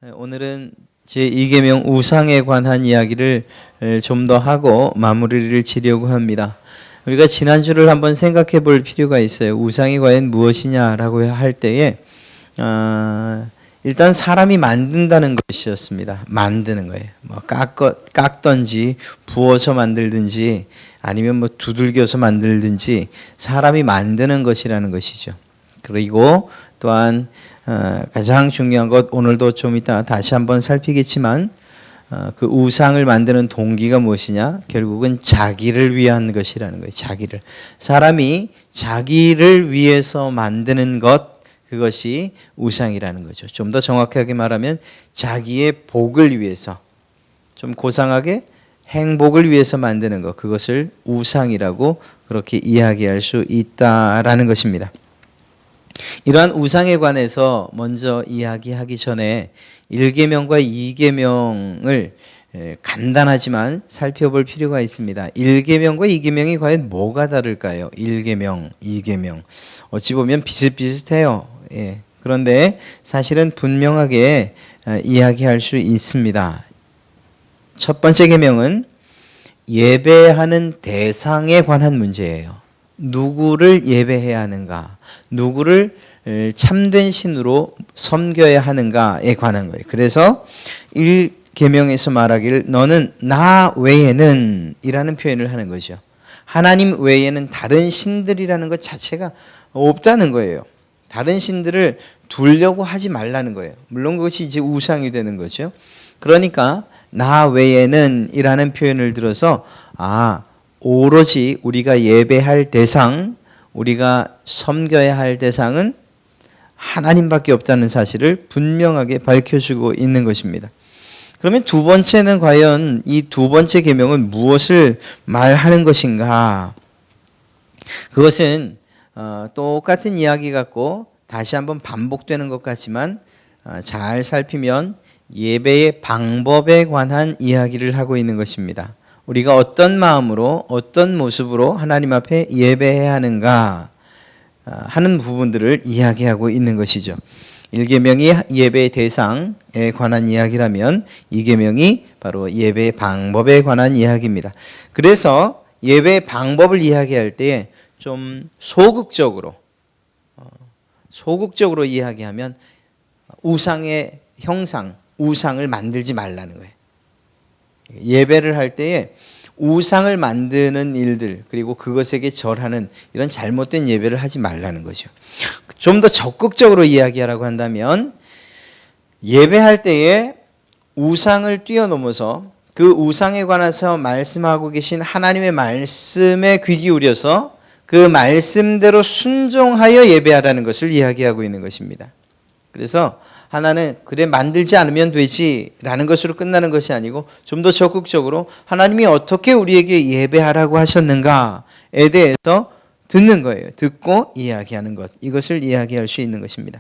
오늘은 제2계명 우상에 관한 이야기를 좀 더 하고 마무리를 지려고 합니다. 우리가 지난주를 한번 생각해 볼 필요가 있어요. 우상이 과연 무엇이냐라고 할 때에 일단 사람이 만든다는 것이었습니다. 만드는 거예요. 뭐 깎던지 부어서 만들든지 아니면 뭐 두들겨서 만들든지 사람이 만드는 것이라는 것이죠. 그리고 또한 가장 중요한 것, 오늘도 좀 이따 다시 한번 살피겠지만 그 우상을 만드는 동기가 무엇이냐? 결국은 자기를 위한 것이라는 거예요. 자기를. 사람이 자기를 위해서 만드는 것, 그것이 우상이라는 거죠. 좀 더 정확하게 말하면 자기의 복을 위해서, 좀 고상하게 행복을 위해서 만드는 것, 그것을 우상이라고 그렇게 이야기할 수 있다라는 것입니다. 이러한 우상에 관해서 먼저 이야기하기 전에 1계명과 2계명을 간단하지만 살펴볼 필요가 있습니다. 1계명과 2계명이 과연 뭐가 다를까요? 1계명, 2계명. 어찌 보면 비슷비슷해요. 예. 그런데 사실은 분명하게 이야기할 수 있습니다. 첫 번째 계명은 예배하는 대상에 관한 문제예요. 누구를 예배해야 하는가, 누구를 참된 신으로 섬겨야 하는가에 관한 거예요. 그래서 1계명에서 말하기를 너는 나 외에는 이라는 표현을 하는 거죠. 하나님 외에는 다른 신들이라는 것 자체가 없다는 거예요. 다른 신들을 두려고 하지 말라는 거예요. 물론 그것이 이제 우상이 되는 거죠. 그러니까 나 외에는 이라는 표현을 들어서 오로지 우리가 예배할 대상, 우리가 섬겨야 할 대상은 하나님밖에 없다는 사실을 분명하게 밝혀주고 있는 것입니다. 그러면 두 번째는 과연 이 두 번째 계명은 무엇을 말하는 것인가? 그것은 똑같은 이야기 같고 다시 한번 반복되는 것 같지만 잘 살피면 예배의 방법에 관한 이야기를 하고 있는 것입니다. 우리가 어떤 마음으로 어떤 모습으로 하나님 앞에 예배해야 하는가 하는 부분들을 이야기하고 있는 것이죠. 1계명이 예배의 대상에 관한 이야기라면 2계명이 바로 예배의 방법에 관한 이야기입니다. 그래서 예배의 방법을 이야기할 때 좀 소극적으로 이야기하면 우상의 형상, 우상을 만들지 말라는 거예요. 예배를 할 때에 우상을 만드는 일들, 그리고 그것에게 절하는 이런 잘못된 예배를 하지 말라는 거죠. 좀 더 적극적으로 이야기하라고 한다면 예배할 때에 우상을 뛰어넘어서 그 우상에 관해서 말씀하고 계신 하나님의 말씀에 귀 기울여서 그 말씀대로 순종하여 예배하라는 것을 이야기하고 있는 것입니다. 그래서 하나는 그래 만들지 않으면 되지라는 것으로 끝나는 것이 아니고 좀 더 적극적으로 하나님이 어떻게 우리에게 예배하라고 하셨는가에 대해서 듣는 거예요. 듣고 이야기하는 것, 이것을 이야기할 수 있는 것입니다.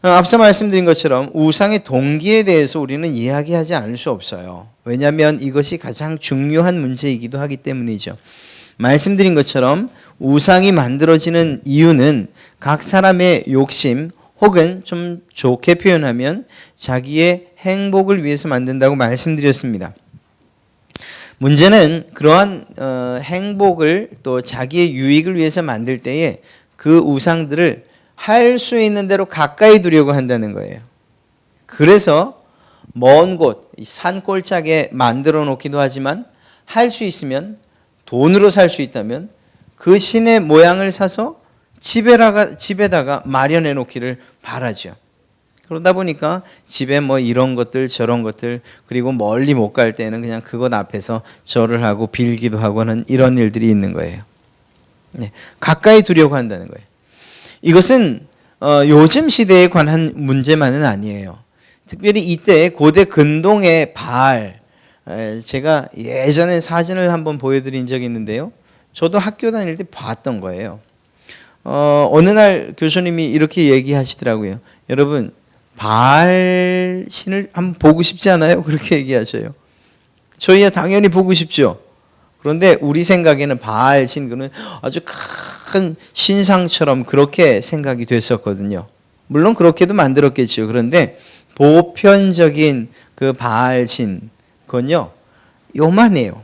앞서 말씀드린 것처럼 우상의 동기에 대해서 우리는 이야기하지 않을 수 없어요. 왜냐하면 이것이 가장 중요한 문제이기도 하기 때문이죠. 말씀드린 것처럼 우상이 만들어지는 이유는 각 사람의 욕심, 혹은 좀 좋게 표현하면 자기의 행복을 위해서 만든다고 말씀드렸습니다. 문제는 그러한 행복을 또 자기의 유익을 위해서 만들 때에 그 우상들을 할 수 있는 대로 가까이 두려고 한다는 거예요. 그래서 먼 곳, 산골짜기에 만들어 놓기도 하지만 할 수 있으면 돈으로 살 수 있다면 그 신의 모양을 사서 집에다가 마련해 놓기를 바라죠. 그러다 보니까 집에 뭐 이런 것들 저런 것들, 그리고 멀리 못 갈 때는 그냥 그것 앞에서 절을 하고 빌기도 하고 하는 이런 일들이 있는 거예요. 네, 가까이 두려고 한다는 거예요. 이것은 요즘 시대에 관한 문제만은 아니에요. 특별히 이때 고대 근동의 바알, 제가 예전에 사진을 한번 보여드린 적이 있는데요. 저도 학교 다닐 때 봤던 거예요. 어느 날 교수님이 이렇게 얘기하시더라고요. 여러분, 바알 신을 한번 보고 싶지 않아요? 그렇게 얘기하셔요. 저희야 당연히 보고 싶죠. 그런데 우리 생각에는 바알 신, 그는 아주 큰 신상처럼 그렇게 생각이 됐었거든요. 물론 그렇게도 만들었겠죠. 그런데 보편적인 그 바알신 그건요 요만해요.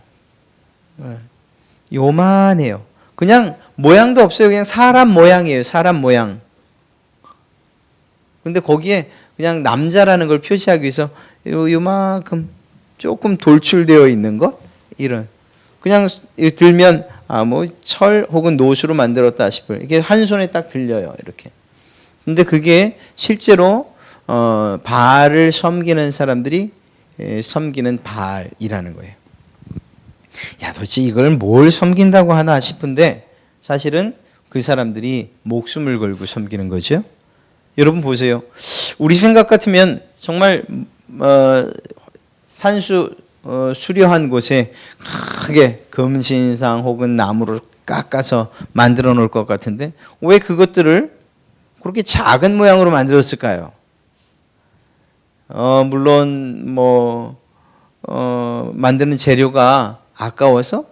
요만해요. 그냥 모양도 없어요. 그냥 사람 모양이에요. 사람 모양. 근데 거기에 그냥 남자라는 걸 표시하기 위해서 요만큼 조금 돌출되어 있는 것 이런 그냥 들면 뭐 철 혹은 노수로 만들었다 싶어요. 이게 한 손에 딱 들려요. 이렇게. 근데 그게 실제로 바알을 섬기는 사람들이 섬기는 바알이라는 거예요. 야, 도대체 이걸 뭘 섬긴다고 하나 싶은데 사실은 그 사람들이 목숨을 걸고 섬기는 거죠. 여러분 보세요. 우리 생각 같으면 정말 산수 수려한 곳에 크게 금신상 혹은 나무를 깎아서 만들어 놓을 것 같은데 왜 그것들을 그렇게 작은 모양으로 만들었을까요? 물론 만드는 재료가 아까워서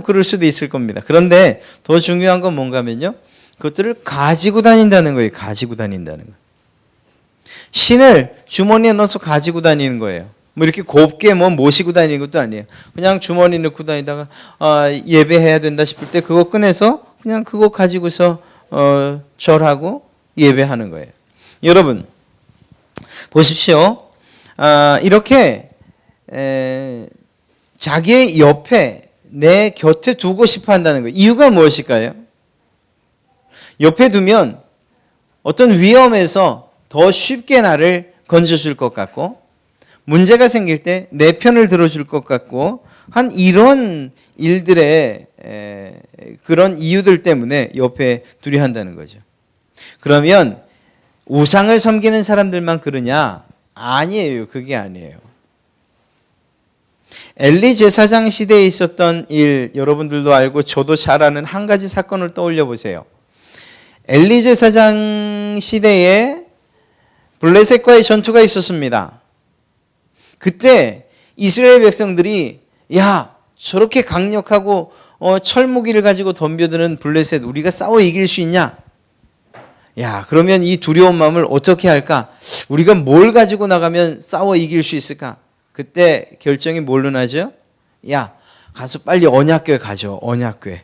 그럴 수도 있을 겁니다. 그런데 더 중요한 건 뭔가면요. 그것들을 가지고 다닌다는 거예요. 가지고 다닌다는 거. 신을 주머니에 넣어서 가지고 다니는 거예요. 뭐 이렇게 곱게 모시고 다니는 것도 아니에요. 그냥 주머니 넣고 다니다가 예배해야 된다 싶을 때 그거 꺼내서 그냥 그거 가지고서 절하고 예배하는 거예요. 여러분 보십시오. 이렇게 자기의 옆에 내 곁에 두고 싶어 한다는 거예요. 이유가 무엇일까요? 옆에 두면 어떤 위험에서 더 쉽게 나를 건져줄 것 같고 문제가 생길 때 내 편을 들어줄 것 같고 한 이런 일들의 그런 이유들 때문에 옆에 두려 한다는 거죠. 그러면 우상을 섬기는 사람들만 그러냐? 아니에요. 그게 아니에요. 엘리 제사장 시대에 있었던 일 여러분들도 알고 저도 잘 아는 한 가지 사건을 떠올려 보세요. 엘리 제사장 시대에 블레셋과의 전투가 있었습니다. 그때 이스라엘 백성들이 야 저렇게 강력하고 철무기를 가지고 덤벼드는 블레셋 우리가 싸워 이길 수 있냐? 야 그러면 이 두려운 마음을 어떻게 할까? 우리가 뭘 가지고 나가면 싸워 이길 수 있을까? 그때 결정이 뭘로 나죠? 야 가서 빨리 언약궤 가져와. 언약궤.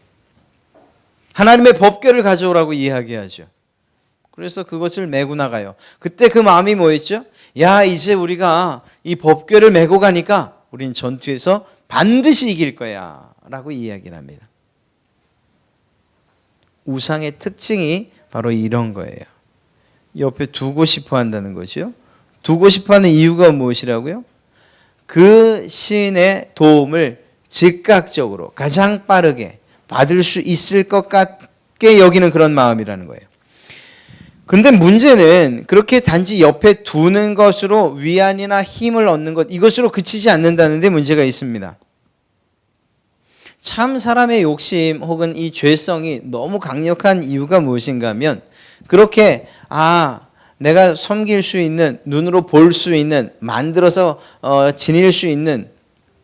하나님의 법궤를 가져오라고 이야기하죠. 그래서 그것을 메고 나가요. 그때 그 마음이 뭐였죠? 야 이제 우리가 이 법궤를 메고 가니까 우린 전투에서 반드시 이길 거야 라고 이야기를 합니다. 우상의 특징이 바로 이런 거예요. 옆에 두고 싶어 한다는 거죠. 두고 싶어 하는 이유가 무엇이라고요? 그 신의 도움을 즉각적으로 가장 빠르게 받을 수 있을 것 같게 여기는 그런 마음이라는 거예요. 근데 문제는 그렇게 단지 옆에 두는 것으로 위안이나 힘을 얻는 것 이것으로 그치지 않는다는 데 문제가 있습니다. 참 사람의 욕심 혹은 이 죄성이 너무 강력한 이유가 무엇인가 하면 그렇게 내가 섬길 수 있는 눈으로 볼 수 있는 만들어서 지닐 수 있는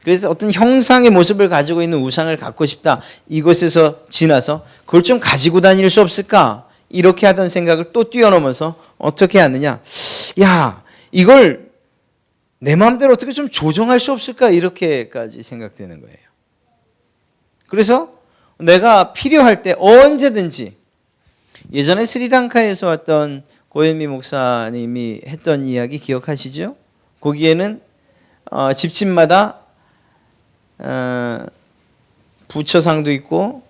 그래서 어떤 형상의 모습을 가지고 있는 우상을 갖고 싶다. 이것에서 지나서 그걸 좀 가지고 다닐 수 없을까? 이렇게 하던 생각을 또 뛰어넘어서 어떻게 하느냐? 야, 이걸 내 마음대로 어떻게 좀 조정할 수 없을까? 이렇게까지 생각되는 거예요. 그래서 내가 필요할 때 언제든지 예전에 스리랑카에서 왔던 고현미 목사님이 했던 이야기 기억하시죠? 거기에는 집집마다 부처상도 있고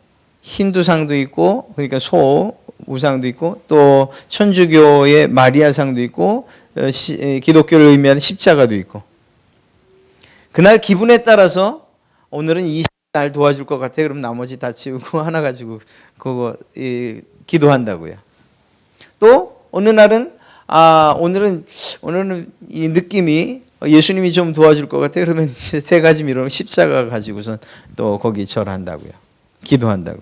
힌두상도 있고 그러니까 소 우상도 있고 또 천주교의 마리아상도 있고 기독교를 의미하는 십자가도 있고 그날 기분에 따라서 오늘은 이 날 도와줄 것 같아 그럼 나머지 다 치우고 하나 가지고 그거 기도한다고요. 또 어느 날은 오늘은 이 느낌이 예수님이 좀 도와줄 것 같아 그러면 세 가지 미로 십자가 가지고선 또 거기 절한다고요. 기도한다고.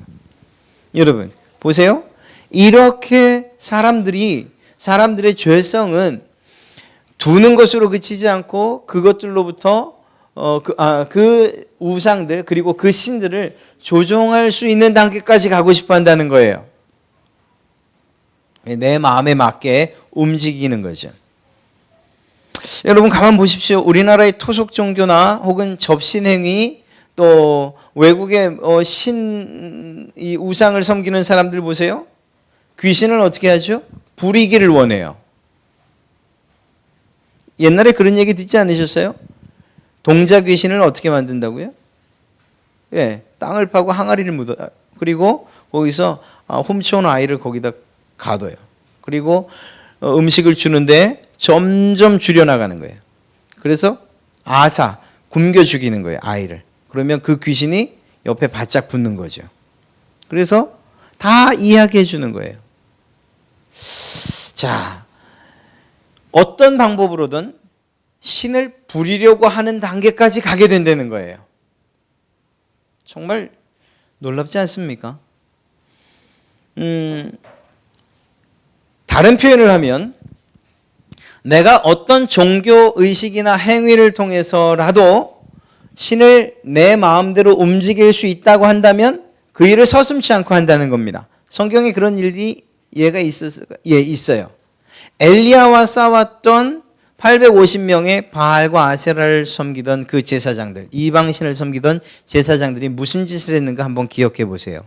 여러분 보세요. 이렇게 사람들의 죄성은 두는 것으로 그치지 않고 그것들로부터 그 우상들 그리고 그 신들을 조종할 수 있는 단계까지 가고 싶어 한다는 거예요. 내 마음에 맞게 움직이는 거죠. 여러분 가만 보십시오. 우리나라의 토속 종교나 혹은 접신행위 또 외국의 이 우상을 섬기는 사람들 보세요. 귀신을 어떻게 하죠? 부리기를 원해요. 옛날에 그런 얘기 듣지 않으셨어요? 동자 귀신을 어떻게 만든다고요? 예, 땅을 파고 항아리를 묻어 그리고 거기서 훔쳐온 아이를 거기다 가둬요. 그리고 음식을 주는데 점점 줄여나가는 거예요. 그래서 굶겨 죽이는 거예요, 아이를. 그러면 그 귀신이 옆에 바짝 붙는 거죠. 그래서 다 이야기해 주는 거예요. 자, 어떤 방법으로든 신을 부리려고 하는 단계까지 가게 된다는 거예요. 정말 놀랍지 않습니까? 다른 표현을 하면 내가 어떤 종교 의식이나 행위를 통해서라도 신을 내 마음대로 움직일 수 있다고 한다면 그 일을 서슴지 않고 한다는 겁니다. 성경에 그런 일이 있어요. 엘리야와 싸웠던 850명의 바알과 아세라를 섬기던 그 제사장들, 이방신을 섬기던 제사장들이 무슨 짓을 했는가 한번 기억해 보세요.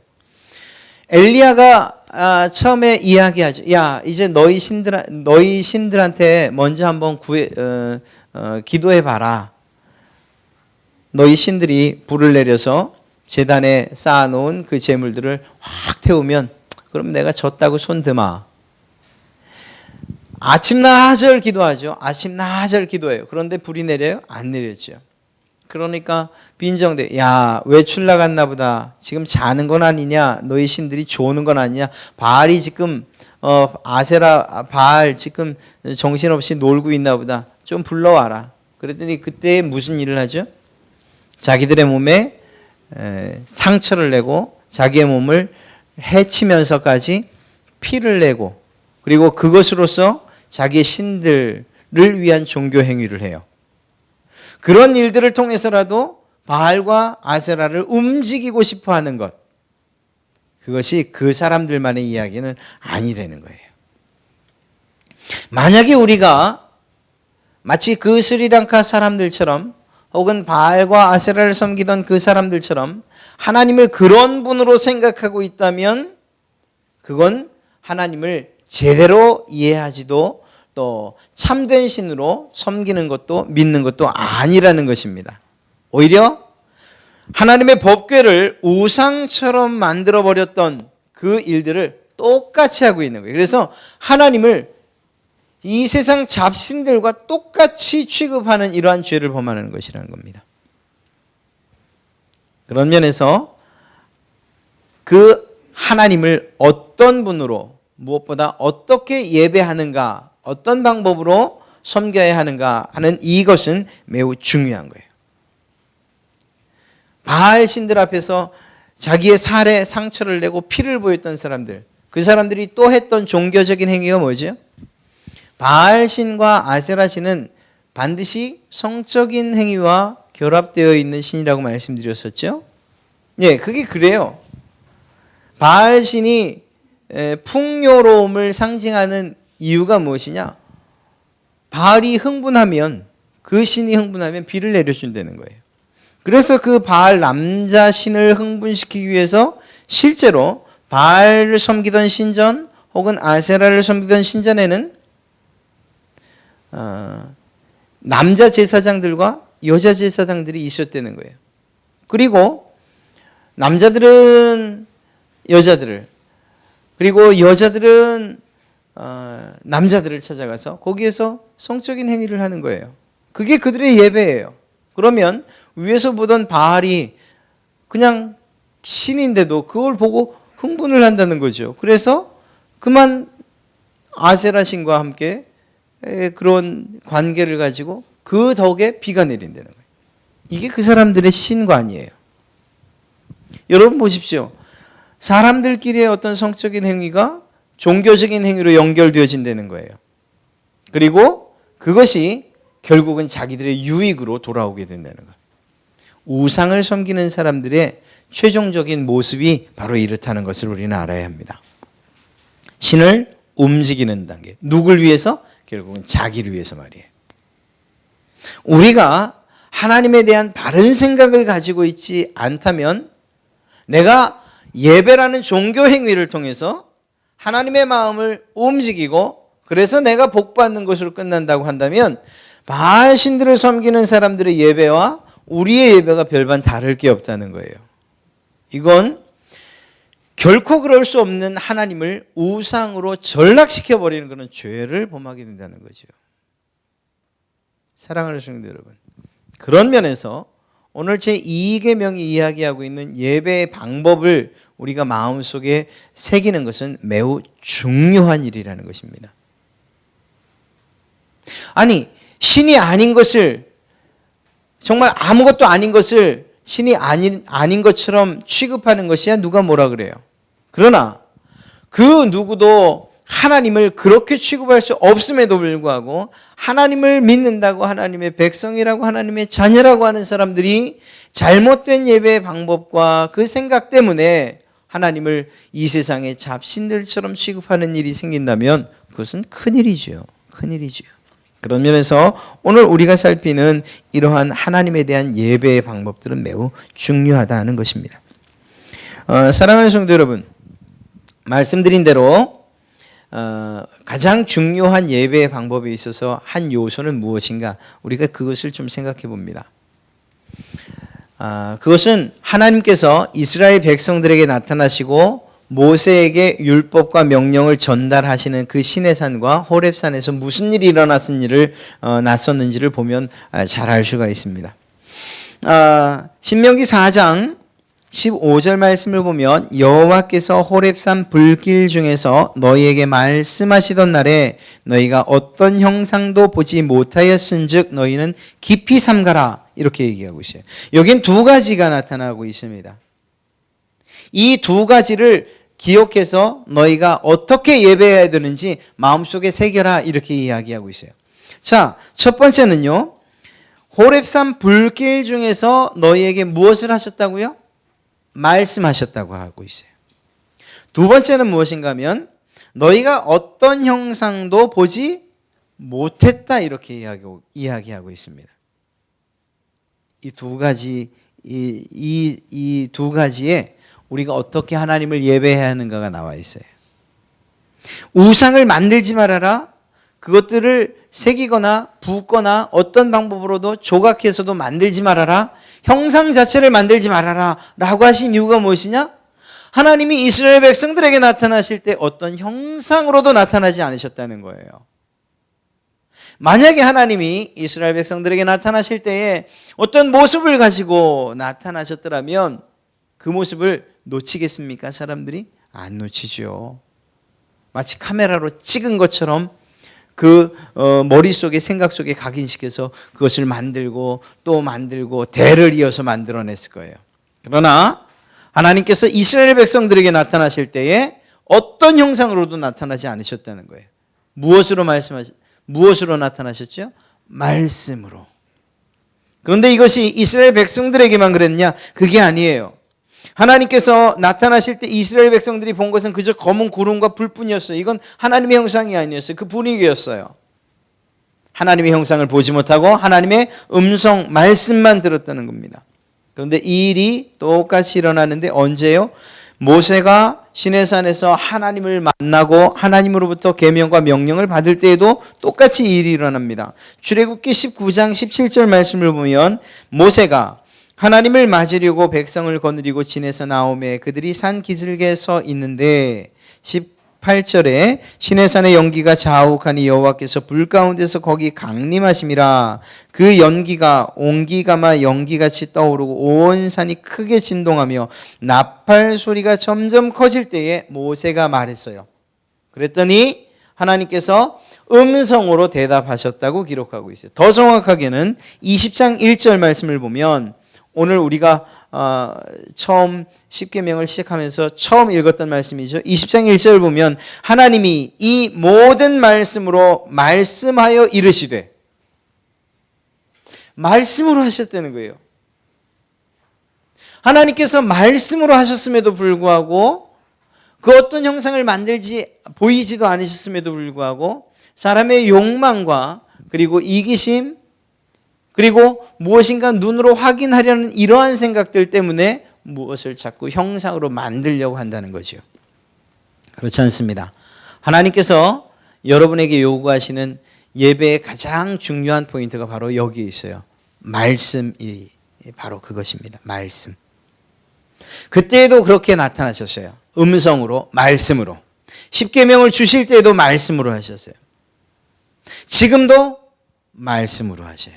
엘리야가 처음에 이야기하죠. 야, 이제 너희 신들한테 먼저 한번 기도해 봐라. 너희 신들이 불을 내려서 제단에 쌓아놓은 그 제물들을 확 태우면 그럼 내가 졌다고 손 드마. 아침나절 기도하죠. 아침나절 기도해요. 그런데 불이 내려요? 안 내렸죠. 그러니까 빈정대. 야, 외출 나갔나 보다. 지금 자는 건 아니냐? 너희 신들이 조는 건 아니냐? 바알이 지금 바알 지금 정신없이 놀고 있나 보다. 좀 불러와라. 그랬더니 그때 무슨 일을 하죠? 자기들의 몸에 상처를 내고 자기의 몸을 해치면서까지 피를 내고 그리고 그것으로서 자기의 신들을 위한 종교 행위를 해요. 그런 일들을 통해서라도 바알과 아세라를 움직이고 싶어 하는 것. 그것이 그 사람들만의 이야기는 아니라는 거예요. 만약에 우리가 마치 그 스리랑카 사람들처럼 혹은 바알과 아세라를 섬기던 그 사람들처럼 하나님을 그런 분으로 생각하고 있다면 그건 하나님을 제대로 이해하지도 또 참된 신으로 섬기는 것도 믿는 것도 아니라는 것입니다. 오히려 하나님의 법궤를 우상처럼 만들어버렸던 그 일들을 똑같이 하고 있는 거예요. 그래서 하나님을 이 세상 잡신들과 똑같이 취급하는 이러한 죄를 범하는 것이라는 겁니다. 그런 면에서 그 하나님을 어떤 분으로 무엇보다 어떻게 예배하는가, 어떤 방법으로 섬겨야 하는가 하는 이것은 매우 중요한 거예요. 바알 신들 앞에서 자기의 살에 상처를 내고 피를 보였던 사람들, 그 사람들이 또 했던 종교적인 행위가 뭐죠? 바알 신과 아세라 신은 반드시 성적인 행위와 결합되어 있는 신이라고 말씀드렸었죠? 예, 그게 그래요. 바알 신이 풍요로움을 상징하는 이유가 무엇이냐? 바알이 흥분하면, 그 신이 흥분하면 비를 내려준다는 거예요. 그래서 그 바알 남자 신을 흥분시키기 위해서 실제로 바알을 섬기던 신전 혹은 아세라를 섬기던 신전에는 남자 제사장들과 여자 제사장들이 있었다는 거예요. 그리고 남자들은 여자들을, 그리고 여자들은 남자들을 찾아가서 거기에서 성적인 행위를 하는 거예요. 그게 그들의 예배예요. 그러면 위에서 보던 바알이 그냥 신인데도 그걸 보고 흥분을 한다는 거죠. 그래서 그만 아세라 신과 함께 그런 관계를 가지고 그 덕에 비가 내린다는 거예요. 이게 그 사람들의 신관이에요. 여러분 보십시오. 사람들끼리의 어떤 성적인 행위가 종교적인 행위로 연결되어진다는 거예요. 그리고 그것이 결국은 자기들의 유익으로 돌아오게 된다는 거예요. 우상을 섬기는 사람들의 최종적인 모습이 바로 이렇다는 것을 우리는 알아야 합니다. 신을 움직이는 단계. 누굴 위해서? 결국은 자기를 위해서 말이에요. 우리가 하나님에 대한 바른 생각을 가지고 있지 않다면 내가 예배라는 종교 행위를 통해서 하나님의 마음을 움직이고 그래서 내가 복받는 것으로 끝난다고 한다면 바알 신들을 섬기는 사람들의 예배와 우리의 예배가 별반 다를 게 없다는 거예요. 이건 결코 그럴 수 없는 하나님을 우상으로 전락시켜버리는 것은 죄를 범하게 된다는 거죠. 사랑하는 성도 여러분, 그런 면에서 오늘 제2계명이 이야기하고 있는 예배의 방법을 우리가 마음속에 새기는 것은 매우 중요한 일이라는 것입니다. 아니, 신이 아닌 것을, 정말 아무것도 아닌 것을 신이 아닌 것처럼 취급하는 것이야 누가 뭐라 그래요. 그러나 그 누구도 하나님을 그렇게 취급할 수 없음에도 불구하고 하나님을 믿는다고 하나님의 백성이라고 하나님의 자녀라고 하는 사람들이 잘못된 예배의 방법과 그 생각 때문에 하나님을 이 세상의 잡신들처럼 취급하는 일이 생긴다면 그것은 큰일이죠. 큰일이죠. 그런 면에서 오늘 우리가 살피는 이러한 하나님에 대한 예배의 방법들은 매우 중요하다는 것입니다. 사랑하는 성도 여러분, 말씀드린 대로 가장 중요한 예배의 방법에 있어서 한 요소는 무엇인가? 우리가 그것을 좀 생각해 봅니다. 그것은 하나님께서 이스라엘 백성들에게 나타나시고 모세에게 율법과 명령을 전달하시는 그 시내산과 호렙산에서 무슨 일이 났었는지를 보면 잘 알 수가 있습니다. 신명기 4장 15절 말씀을 보면 여호와께서 호렙산 불길 중에서 너희에게 말씀하시던 날에 너희가 어떤 형상도 보지 못하였은즉 너희는 깊이 삼가라 이렇게 얘기하고 있어요. 여긴 두 가지가 나타나고 있습니다. 이 두 가지를 기억해서 너희가 어떻게 예배해야 되는지 마음속에 새겨라 이렇게 이야기하고 있어요. 자, 첫 번째는요. 호렙산 불길 중에서 너희에게 무엇을 하셨다고요? 말씀하셨다고 하고 있어요. 두 번째는 무엇인가 하면 너희가 어떤 형상도 보지 못했다 이렇게 이야기하고 있습니다. 이 두 가지 이 두 가지에 우리가 어떻게 하나님을 예배해야 하는가가 나와 있어요. 우상을 만들지 말아라. 그것들을 새기거나 붓거나 어떤 방법으로도 조각해서도 만들지 말아라. 형상 자체를 만들지 말아라 라고 하신 이유가 무엇이냐? 하나님이 이스라엘 백성들에게 나타나실 때 어떤 형상으로도 나타나지 않으셨다는 거예요. 만약에 하나님이 이스라엘 백성들에게 나타나실 때에 어떤 모습을 가지고 나타나셨더라면 그 모습을 놓치겠습니까? 사람들이? 안 놓치죠. 마치 카메라로 찍은 것처럼 그 머릿속에 생각 속에 각인시켜서 그것을 만들고 또 만들고 대를 이어서 만들어냈을 거예요. 그러나 하나님께서 이스라엘 백성들에게 나타나실 때에 어떤 형상으로도 나타나지 않으셨다는 거예요. 무엇으로 나타나셨죠? 말씀으로. 그런데 이것이 이스라엘 백성들에게만 그랬냐? 그게 아니에요. 하나님께서 나타나실 때 이스라엘 백성들이 본 것은 그저 검은 구름과 불뿐이었어요. 이건 하나님의 형상이 아니었어요. 그 분위기였어요. 하나님의 형상을 보지 못하고 하나님의 음성, 말씀만 들었다는 겁니다. 그런데 이 일이 똑같이 일어나는데 언제요? 모세가 시내산에서 하나님을 만나고 하나님으로부터 계명과 명령을 받을 때에도 똑같이 이 일이 일어납니다. 출애굽기 19장 17절 말씀을 보면 모세가 하나님을 맞으려고 백성을 거느리고 진에서 나오매 그들이 산 기슭에 서 있는데 18절에 시내산의 연기가 자욱하니 여호와께서 불 가운데서 거기 강림하심이라. 그 연기가 온기가마 연기같이 떠오르고 온 산이 크게 진동하며 나팔 소리가 점점 커질 때에 모세가 말했어요. 그랬더니 하나님께서 음성으로 대답하셨다고 기록하고 있어요. 더 정확하게는 20장 1절 말씀을 보면 오늘 우리가 처음 십계명을 시작하면서 처음 읽었던 말씀이죠. 20장 1절을 보면 하나님이 이 모든 말씀으로 말씀하여 이르시되 말씀으로 하셨다는 거예요. 하나님께서 말씀으로 하셨음에도 불구하고 그 어떤 형상을 보이지도 않으셨음에도 불구하고 사람의 욕망과 그리고 이기심, 그리고 무엇인가 눈으로 확인하려는 이러한 생각들 때문에 무엇을 자꾸 형상으로 만들려고 한다는 거죠. 그렇지 않습니다. 하나님께서 여러분에게 요구하시는 예배의 가장 중요한 포인트가 바로 여기에 있어요. 말씀이 바로 그것입니다. 말씀. 그때에도 그렇게 나타나셨어요. 음성으로, 말씀으로. 십계명을 주실 때에도 말씀으로 하셨어요. 지금도 말씀으로 하셔요.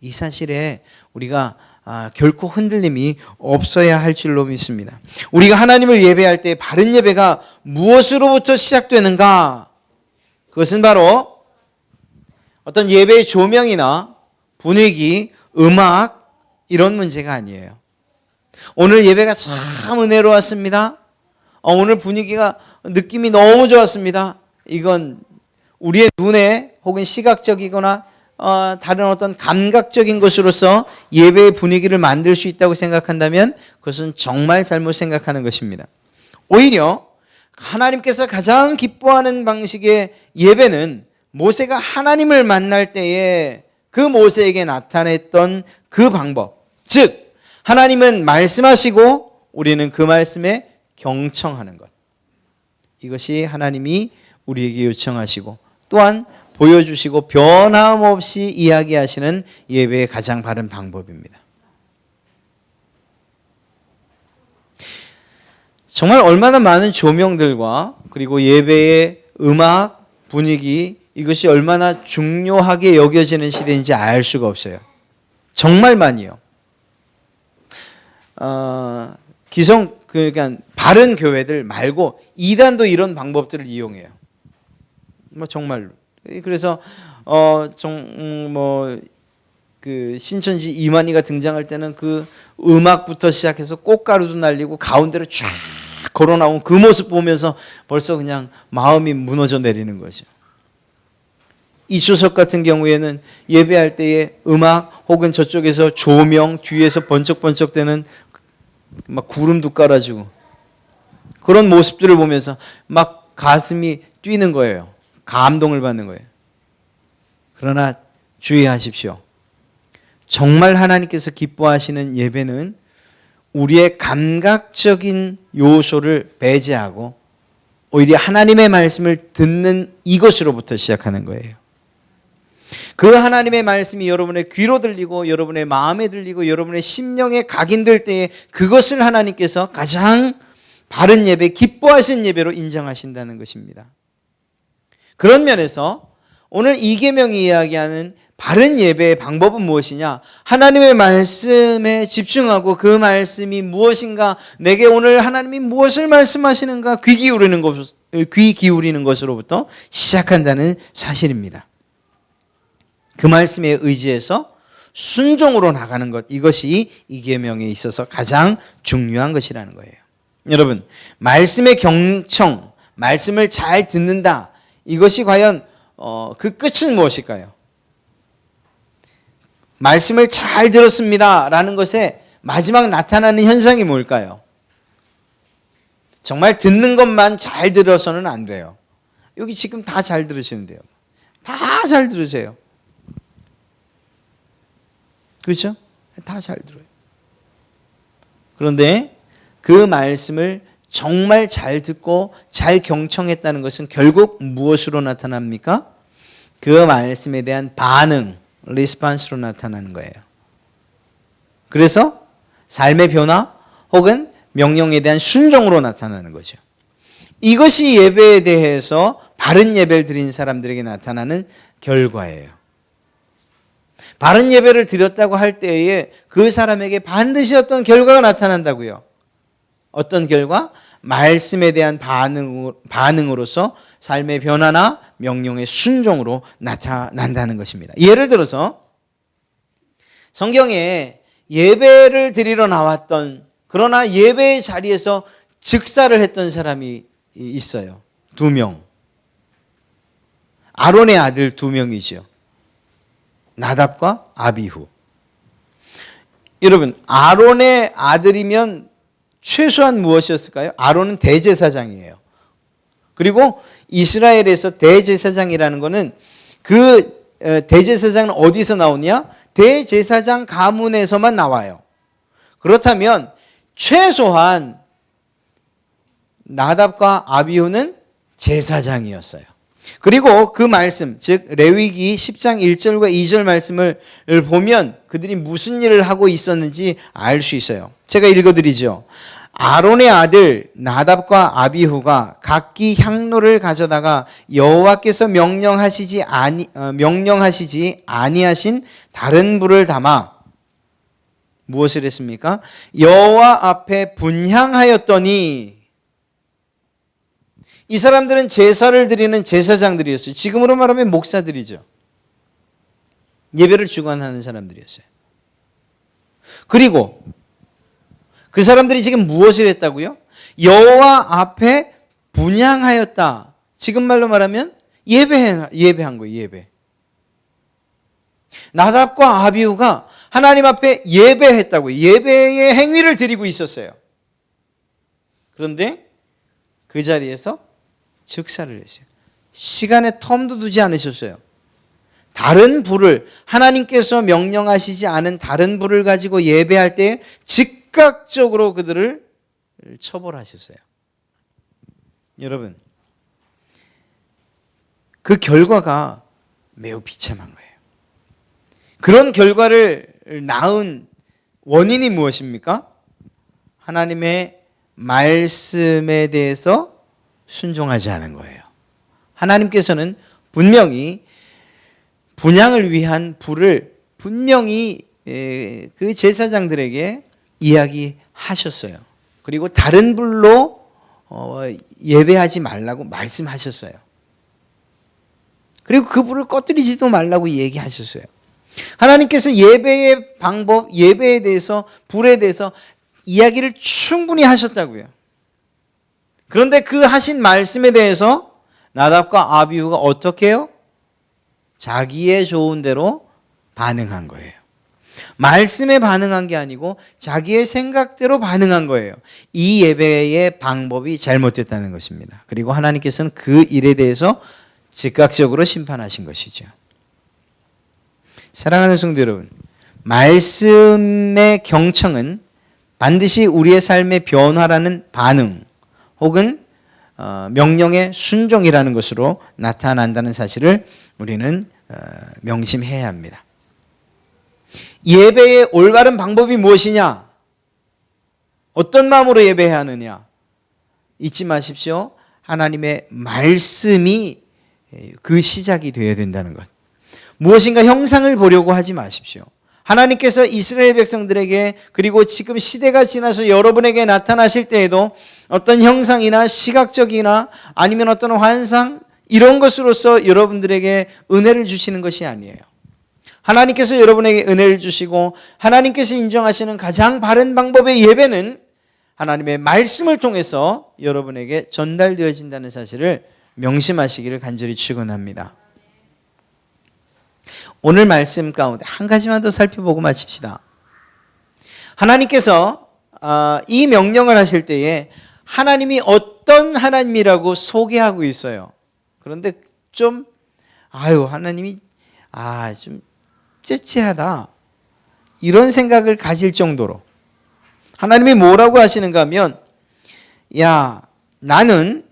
이 사실에 우리가 결코 흔들림이 없어야 할 줄로 믿습니다. 우리가 하나님을 예배할 때 바른 예배가 무엇으로부터 시작되는가? 그것은 바로 어떤 예배의 조명이나 분위기, 음악 이런 문제가 아니에요. 오늘 예배가 참 은혜로웠습니다. 오늘 분위기가 느낌이 너무 좋았습니다. 이건 우리의 눈에 혹은 시각적이거나 다른 어떤 감각적인 것으로서 예배의 분위기를 만들 수 있다고 생각한다면 그것은 정말 잘못 생각하는 것입니다. 오히려 하나님께서 가장 기뻐하는 방식의 예배는 모세가 하나님을 만날 때에 그 모세에게 나타냈던 그 방법, 즉 하나님은 말씀하시고 우리는 그 말씀에 경청하는 것. 이것이 하나님이 우리에게 요청하시고 또한 보여주시고 변함없이 이야기하시는 예배의 가장 바른 방법입니다. 정말 얼마나 많은 조명들과 그리고 예배의 음악, 분위기 이것이 얼마나 중요하게 여겨지는 시대인지 알 수가 없어요. 정말 많이요. 그러니까 바른 교회들 말고 이단도 이런 방법들을 이용해요. 정말로. 그래서 신천지 이만희가 등장할 때는 그 음악부터 시작해서 꽃가루도 날리고 가운데로 쫙 걸어 나온 그 모습 보면서 벌써 그냥 마음이 무너져 내리는 거죠. 이초석 같은 경우에는 예배할 때에 음악 혹은 저쪽에서 조명 뒤에서 번쩍번쩍대는 막 구름도 깔아주고 그런 모습들을 보면서 막 가슴이 뛰는 거예요. 감동을 받는 거예요. 그러나 주의하십시오. 정말 하나님께서 기뻐하시는 예배는 우리의 감각적인 요소를 배제하고 오히려 하나님의 말씀을 듣는 이것으로부터 시작하는 거예요. 그 하나님의 말씀이 여러분의 귀로 들리고 여러분의 마음에 들리고 여러분의 심령에 각인될 때에 그것을 하나님께서 가장 바른 예배, 기뻐하신 예배로 인정하신다는 것입니다. 그런 면에서 오늘 이계명이 이야기하는 바른 예배의 방법은 무엇이냐? 하나님의 말씀에 집중하고 그 말씀이 무엇인가, 내게 오늘 하나님이 무엇을 말씀하시는가 귀 기울이는 것으로부터 시작한다는 사실입니다. 그 말씀에 의지해서 순종으로 나가는 것, 이것이 이계명에 있어서 가장 중요한 것이라는 거예요. 여러분, 말씀의 경청, 말씀을 잘 듣는다, 이것이 과연 그 끝은 무엇일까요? 말씀을 잘 들었습니다 라는 것에 마지막 나타나는 현상이 뭘까요? 정말 듣는 것만 잘 들어서는 안 돼요. 여기 지금 다 잘 들으시는데요. 다 잘 들으세요. 그렇죠? 다 잘 들어요. 그런데 그 말씀을 정말 잘 듣고 잘 경청했다는 것은 결국 무엇으로 나타납니까? 그 말씀에 대한 반응, 리스판스로 나타나는 거예요. 그래서 삶의 변화 혹은 명령에 대한 순종으로 나타나는 거죠. 이것이 예배에 대해서 바른 예배를 드린 사람들에게 나타나는 결과예요. 바른 예배를 드렸다고 할 때에 그 사람에게 반드시 어떤 결과가 나타난다고요. 어떤 결과? 말씀에 대한 반응으로서 삶의 변화나 명령의 순종으로 나타난다는 것입니다. 예를 들어서 성경에 예배를 드리러 나왔던, 그러나 예배의 자리에서 즉사를 했던 사람이 있어요. 2명. 아론의 아들 2명이죠. 나답과 아비후. 여러분, 아론의 아들이면 최소한 무엇이었을까요? 아론은 대제사장이에요. 그리고 이스라엘에서 대제사장이라는 것은 그 대제사장은 어디서 나오냐? 대제사장 가문에서만 나와요. 그렇다면 최소한 나답과 아비후는 제사장이었어요. 그리고 그 말씀, 즉 레위기 10장 1절과 2절 말씀을 보면 그들이 무슨 일을 하고 있었는지 알 수 있어요. 제가 읽어드리죠. 아론의 아들 나답과 아비후가 각기 향로를 가져다가 여호와께서 명령하시지 아니하신 다른 불을 담아 무엇을 했습니까? 여호와 앞에 분향하였더니, 이 사람들은 제사를 드리는 제사장들이었어요. 지금으로 말하면 목사들이죠. 예배를 주관하는 사람들이었어요. 그리고 그 사람들이 지금 무엇을 했다고요? 여호와 앞에 분향하였다. 지금 말로 말하면 예배한 거예요. 예배. 나답과 아비후가 하나님 앞에 예배했다고요. 예배의 행위를 드리고 있었어요. 그런데 그 자리에서 즉사를 했어요. 시간에 텀도 두지 않으셨어요. 다른 불을, 하나님께서 명령하시지 않은 다른 불을 가지고 예배할 때 즉각적으로 그들을 처벌하셨어요. 여러분, 그 결과가 매우 비참한 거예요. 그런 결과를 낳은 원인이 무엇입니까? 하나님의 말씀에 대해서 순종하지 않은 거예요. 하나님께서는 분명히 분향을 위한 불을 분명히 그 제사장들에게 이야기하셨어요. 그리고 다른 불로 예배하지 말라고 말씀하셨어요. 그리고 그 불을 꺼뜨리지도 말라고 얘기하셨어요. 하나님께서 예배의 방법, 예배에 대해서, 불에 대해서 이야기를 충분히 하셨다고요. 그런데 그 하신 말씀에 대해서 나답과 아비후가 어떻게 해요? 자기의 좋은 대로 반응한 거예요. 말씀에 반응한 게 아니고 자기의 생각대로 반응한 거예요. 이 예배의 방법이 잘못됐다는 것입니다. 그리고 하나님께서는 그 일에 대해서 즉각적으로 심판하신 것이죠. 사랑하는 성도 여러분, 말씀의 경청은 반드시 우리의 삶의 변화라는 반응 혹은 명령의 순종이라는 것으로 나타난다는 사실을 우리는 명심해야 합니다. 예배의 올바른 방법이 무엇이냐? 어떤 마음으로 예배해야 하느냐? 잊지 마십시오. 하나님의 말씀이 그 시작이 되어야 된다는 것. 무엇인가 형상을 보려고 하지 마십시오. 하나님께서 이스라엘 백성들에게, 그리고 지금 시대가 지나서 여러분에게 나타나실 때에도 어떤 형상이나 시각적이나 아니면 어떤 환상, 이런 것으로서 여러분들에게 은혜를 주시는 것이 아니에요. 하나님께서 여러분에게 은혜를 주시고 하나님께서 인정하시는 가장 바른 방법의 예배는 하나님의 말씀을 통해서 여러분에게 전달되어진다는 사실을 명심하시기를 간절히 축원합니다. 오늘 말씀 가운데 한 가지만 더 살펴보고 마칩시다. 하나님께서 이 명령을 하실 때에 하나님이 어떤 하나님이라고 소개하고 있어요. 그런데 하나님이 좀 째째하다, 이런 생각을 가질 정도로 하나님이 뭐라고 하시는가 하면, 야, 나는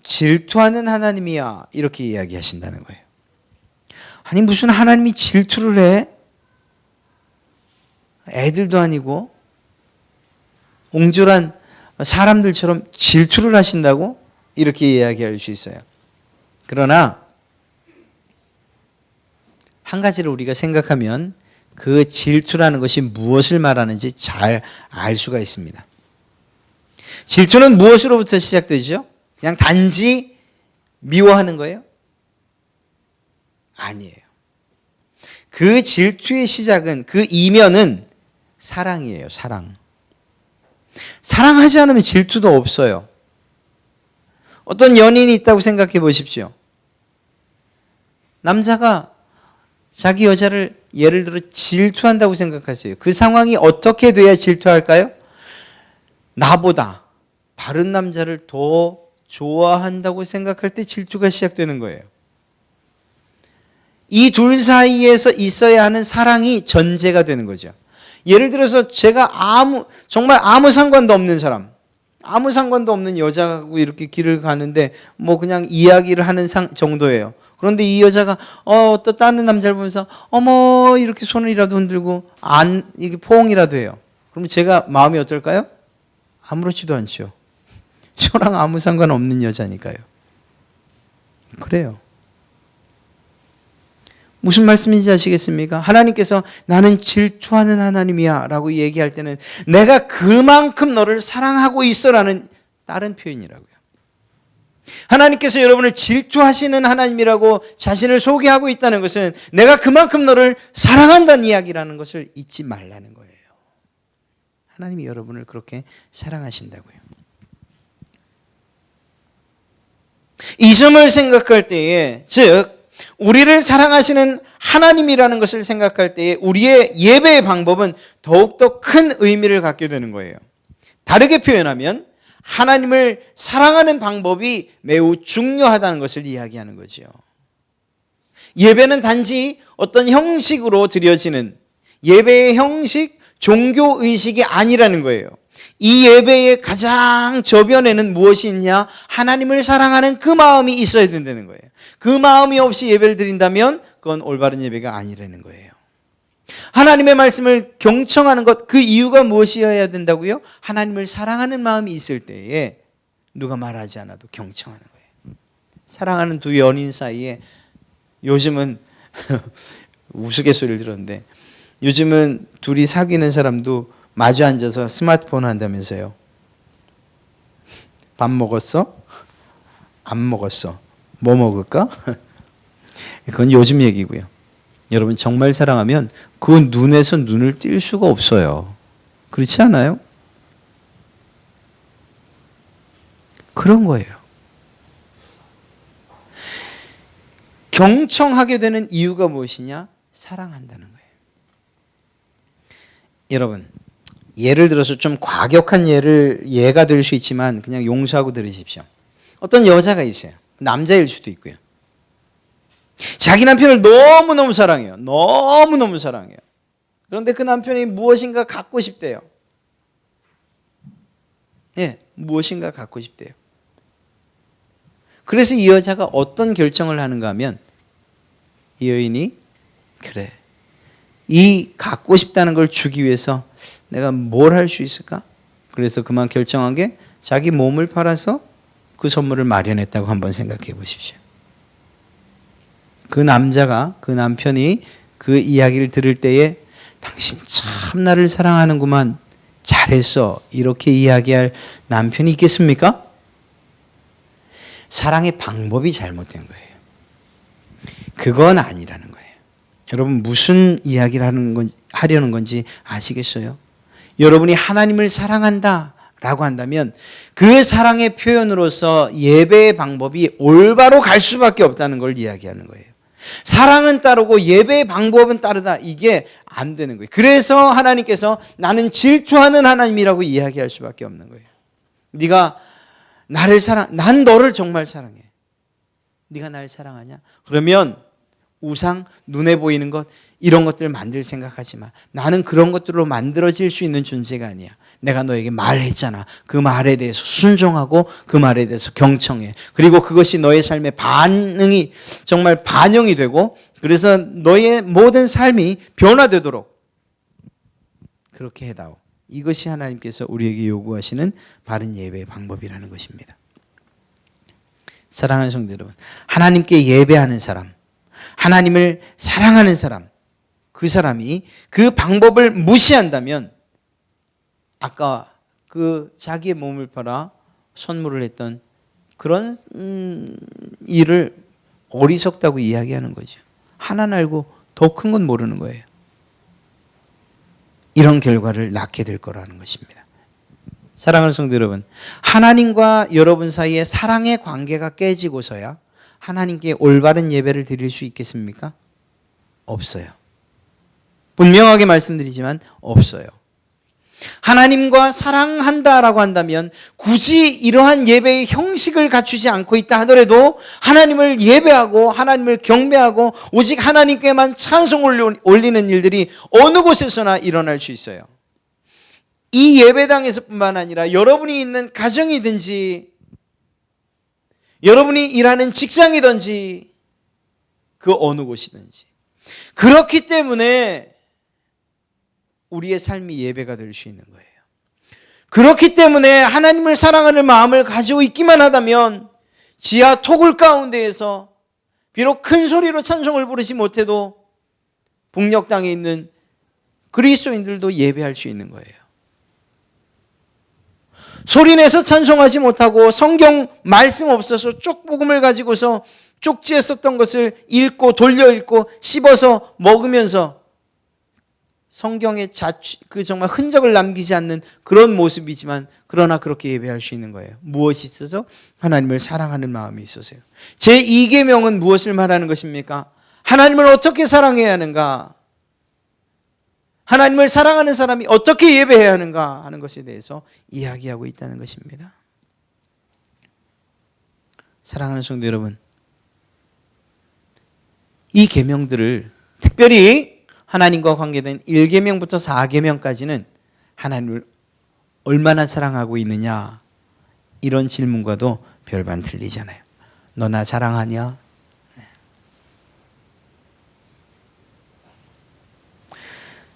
질투하는 하나님이야, 이렇게 이야기하신다는 거예요. 아니, 무슨 하나님이 질투를 해? 애들도 아니고 옹졸한 사람들처럼 질투를 하신다고? 이렇게 이야기할 수 있어요. 그러나 한 가지를 우리가 생각하면 그 질투라는 것이 무엇을 말하는지 잘 알 수가 있습니다. 질투는 무엇으로부터 시작되죠? 그냥 단지 미워하는 거예요? 아니에요. 그 질투의 시작은, 그 이면은 사랑이에요. 사랑. 사랑하지 않으면 질투도 없어요. 어떤 연인이 있다고 생각해 보십시오. 남자가 자기 여자를 예를 들어 질투한다고 생각하세요. 그 상황이 어떻게 돼야 질투할까요? 나보다 다른 남자를 더 좋아한다고 생각할 때 질투가 시작되는 거예요. 이 둘 사이에서 있어야 하는 사랑이 전제가 되는 거죠. 예를 들어서 제가 정말 아무 상관도 없는 사람, 아무 상관도 없는 여자하고 이렇게 길을 가는데 뭐 그냥 이야기를 하는 정도예요. 그런데 이 여자가 또 다른 남자를 보면서 어머 이렇게 손이라도 흔들고 이게 포옹이라도 해요. 그럼 제가 마음이 어떨까요? 아무렇지도 않죠. 저랑 아무 상관없는 여자니까요. 그래요. 무슨 말씀인지 아시겠습니까? 하나님께서 나는 질투하는 하나님이야 라고 얘기할 때는 내가 그만큼 너를 사랑하고 있어라는 다른 표현이라고요. 하나님께서 여러분을 질투하시는 하나님이라고 자신을 소개하고 있다는 것은 내가 그만큼 너를 사랑한다는 이야기라는 것을 잊지 말라는 거예요. 하나님이 여러분을 그렇게 사랑하신다고요. 이 점을 생각할 때에, 즉 우리를 사랑하시는 하나님이라는 것을 생각할 때에 우리의 예배의 방법은 더욱더 큰 의미를 갖게 되는 거예요. 다르게 표현하면 하나님을 사랑하는 방법이 매우 중요하다는 것을 이야기하는 거죠. 예배는 단지 어떤 형식으로 드려지는 예배의 형식, 종교의식이 아니라는 거예요. 이 예배의 가장 저변에는 무엇이 있냐? 하나님을 사랑하는 그 마음이 있어야 된다는 거예요. 그 마음이 없이 예배를 드린다면 그건 올바른 예배가 아니라는 거예요. 하나님의 말씀을 경청하는 것, 그 이유가 무엇이어야 된다고요? 하나님을 사랑하는 마음이 있을 때에 누가 말하지 않아도 경청하는 거예요. 사랑하는 두 연인 사이에 요즘은 우스갯소리를 들었는데 요즘은 둘이 사귀는 사람도 마주 앉아서 스마트폰 한다면서요. 밥 먹었어? 안 먹었어? 뭐 먹을까? 그건 요즘 얘기고요. 여러분 정말 사랑하면 그 눈에서 눈을 뗄 수가 없어요. 그렇지 않아요? 그런 거예요. 경청하게 되는 이유가 무엇이냐? 사랑한다는 거예요. 여러분, 예를 들어서 좀 과격한 예가 될 수 있지만 그냥 용서하고 들으십시오. 어떤 여자가 있어요. 남자일 수도 있고요. 자기 남편을 너무너무 사랑해요. 너무너무 사랑해요. 그런데 그 남편이 무엇인가 갖고 싶대요. 예, 무엇인가 갖고 싶대요. 그래서 이 여자가 어떤 결정을 하는가 하면 이 여인이 그래, 이 갖고 싶다는 걸 주기 위해서 내가 뭘 할 수 있을까? 그래서 그만 결정한 게 자기 몸을 팔아서 그 선물을 마련했다고 한번 생각해 보십시오. 그 남편이 그 이야기를 들을 때에 당신 참 나를 사랑하는구만, 잘했어, 이렇게 이야기할 남편이 있겠습니까? 사랑의 방법이 잘못된 거예요. 그건 아니라는 거예요. 여러분 무슨 이야기를 하려는 건지 아시겠어요? 여러분이 하나님을 사랑한다 라고 한다면 그 사랑의 표현으로서 예배의 방법이 올바로 갈 수밖에 없다는 걸 이야기하는 거예요. 사랑은 따르고 예배의 방법은 따르다, 이게 안 되는 거예요. 그래서 하나님께서 나는 질투하는 하나님이라고 이야기할 수밖에 없는 거예요. 네가 나를 난 너를 정말 사랑해. 네가 나를 사랑하냐? 그러면 우상, 눈에 보이는 것, 이런 것들을 만들 생각하지 마. 나는 그런 것들로 만들어질 수 있는 존재가 아니야. 내가 너에게 말했잖아. 그 말에 대해서 순종하고 그 말에 대해서 경청해. 그리고 그것이 너의 삶의 반응이 정말 반영이 되고, 그래서 너의 모든 삶이 변화되도록 그렇게 해다오. 이것이 하나님께서 우리에게 요구하시는 바른 예배의 방법이라는 것입니다. 사랑하는 성도 여러분, 하나님께 예배하는 사람, 하나님을 사랑하는 사람, 그 사람이 그 방법을 무시한다면 아까 그 자기의 몸을 팔아 선물을 했던 그런 일을 어리석다고 이야기하는 거죠. 하나는 알고 더 큰 건 모르는 거예요. 이런 결과를 낳게 될 거라는 것입니다. 사랑하는 성도 여러분, 하나님과 여러분 사이에 사랑의 관계가 깨지고서야 하나님께 올바른 예배를 드릴 수 있겠습니까? 없어요. 분명하게 말씀드리지만 없어요. 하나님과 사랑한다라고 한다면 굳이 이러한 예배의 형식을 갖추지 않고 있다 하더라도 하나님을 예배하고 하나님을 경배하고 오직 하나님께만 찬송을 올리는 일들이 어느 곳에서나 일어날 수 있어요. 이 예배당에서뿐만 아니라 여러분이 있는 가정이든지 여러분이 일하는 직장이든지 그 어느 곳이든지, 그렇기 때문에 우리의 삶이 예배가 될 수 있는 거예요. 그렇기 때문에 하나님을 사랑하는 마음을 가지고 있기만 하다면 지하 토굴 가운데에서 비록 큰 소리로 찬송을 부르지 못해도 북녘 땅에 있는 그리스도인들도 예배할 수 있는 거예요. 소리내서 찬송하지 못하고 성경 말씀 없어서 쪽복음을 가지고서 쪽지에 썼던 것을 읽고 돌려 읽고 씹어서 먹으면서 성경의 정말 흔적을 남기지 않는 그런 모습이지만, 그러나 그렇게 예배할 수 있는 거예요. 무엇이 있어서? 하나님을 사랑하는 마음이 있어서요. 제2계명은 무엇을 말하는 것입니까? 하나님을 어떻게 사랑해야 하는가? 하나님을 사랑하는 사람이 어떻게 예배해야 하는가 하는 것에 대해서 이야기하고 있다는 것입니다. 사랑하는 성도 여러분, 이 계명들을 특별히 하나님과 관계된 1계명부터 4계명까지는 하나님을 얼마나 사랑하고 있느냐, 이런 질문과도 별반 틀리잖아요. 너 나 사랑하냐?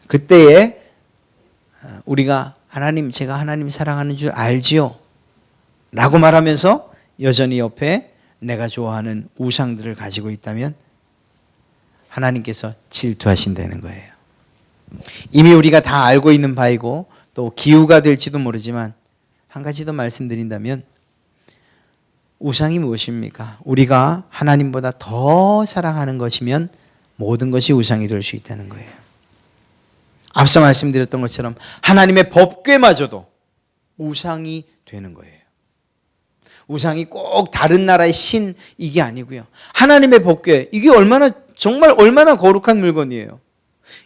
그때에 우리가 하나님, 제가 하나님 사랑하는 줄 알지요? 라고 말하면서 여전히 옆에 내가 좋아하는 우상들을 가지고 있다면 하나님께서 질투하신다는 거예요. 이미 우리가 다 알고 있는 바이고 또 기우가 될지도 모르지만 한 가지 더 말씀드린다면, 우상이 무엇입니까? 우리가 하나님보다 더 사랑하는 것이면 모든 것이 우상이 될 수 있다는 거예요. 앞서 말씀드렸던 것처럼 하나님의 법궤마저도 우상이 되는 거예요. 우상이 꼭 다른 나라의 신, 이게 아니고요. 하나님의 법궤, 이게 정말 얼마나 거룩한 물건이에요.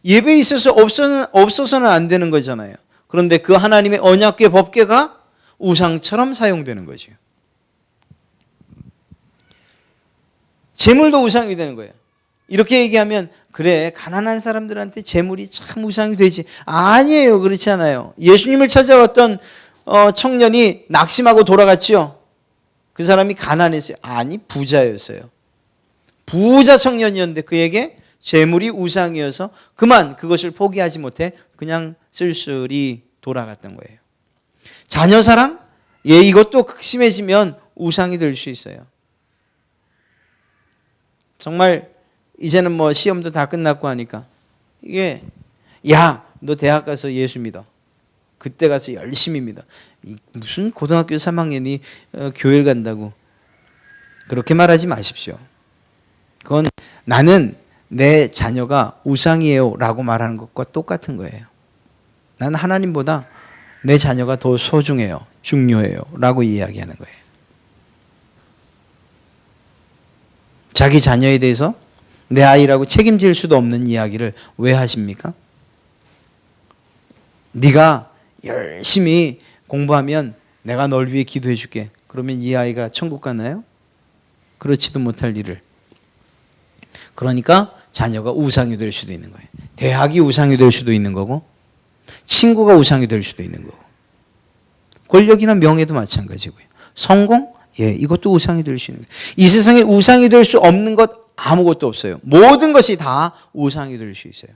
예배에 있어서 없어서는 안 되는 거잖아요. 그런데 그 하나님의 언약궤 법궤가 우상처럼 사용되는 거죠. 재물도 우상이 되는 거예요. 이렇게 얘기하면, 그래, 가난한 사람들한테 재물이 참 우상이 되지. 아니에요. 그렇지 않아요. 예수님을 찾아왔던 청년이 낙심하고 돌아갔지요. 그 사람이 가난했어요? 아니, 부자였어요. 부자 청년이었는데 그에게 재물이 우상이어서 그만 그것을 포기하지 못해 그냥 쓸쓸히 돌아갔던 거예요. 자녀 사랑? 예, 이것도 극심해지면 우상이 될 수 있어요. 정말 이제는 뭐 시험도 다 끝났고 하니까 이게, 야, 너 대학 가서 예수 믿어. 그때 가서 열심히 믿어. 무슨 고등학교 3학년이 교회를 간다고 그렇게 말하지 마십시오. 그건 나는 내 자녀가 우상이에요 라고 말하는 것과 똑같은 거예요. 나는 하나님보다 내 자녀가 더 소중해요, 중요해요 라고 이야기하는 거예요. 자기 자녀에 대해서 내 아이라고 책임질 수도 없는 이야기를 왜 하십니까? 네가 열심히 공부하면 내가 널 위해 기도해 줄게. 그러면 이 아이가 천국 가나요? 그렇지도 못할 일을. 그러니까 자녀가 우상이 될 수도 있는 거예요. 대학이 우상이 될 수도 있는 거고, 친구가 우상이 될 수도 있는 거고, 권력이나 명예도 마찬가지고요. 성공? 예, 이것도 우상이 될 수 있는 거예요. 이 세상에 우상이 될 수 없는 것 아무것도 없어요. 모든 것이 다 우상이 될 수 있어요.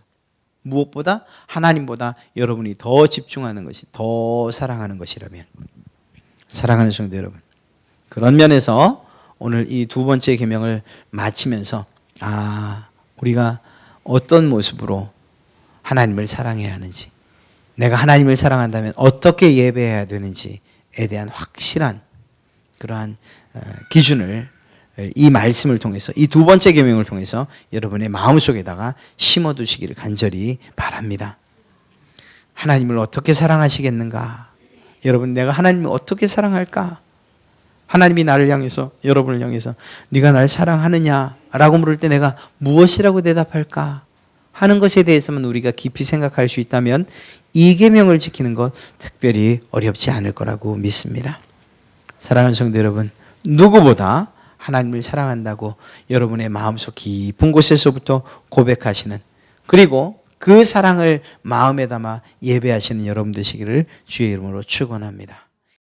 무엇보다 하나님보다 여러분이 더 집중하는 것이, 더 사랑하는 것이라면. 사랑하는 성도 여러분, 그런 면에서 오늘 이 두 번째 계명을 마치면서 우리가 어떤 모습으로 하나님을 사랑해야 하는지, 내가 하나님을 사랑한다면 어떻게 예배해야 되는지에 대한 확실한 그러한 기준을 이 말씀을 통해서, 이 두 번째 계명을 통해서 여러분의 마음속에다가 심어두시기를 간절히 바랍니다. 하나님을 어떻게 사랑하시겠는가? 여러분, 내가 하나님을 어떻게 사랑할까? 하나님이 나를 향해서, 여러분을 향해서 네가 날 사랑하느냐라고 물을 때 내가 무엇이라고 대답할까? 하는 것에 대해서만 우리가 깊이 생각할 수 있다면 이 계명을 지키는 것 특별히 어렵지 않을 거라고 믿습니다. 사랑하는 성도 여러분, 누구보다 하나님을 사랑한다고 여러분의 마음속 깊은 곳에서부터 고백하시는, 그리고 그 사랑을 마음에 담아 예배하시는 여러분 되시기를 주의 이름으로 축원합니다.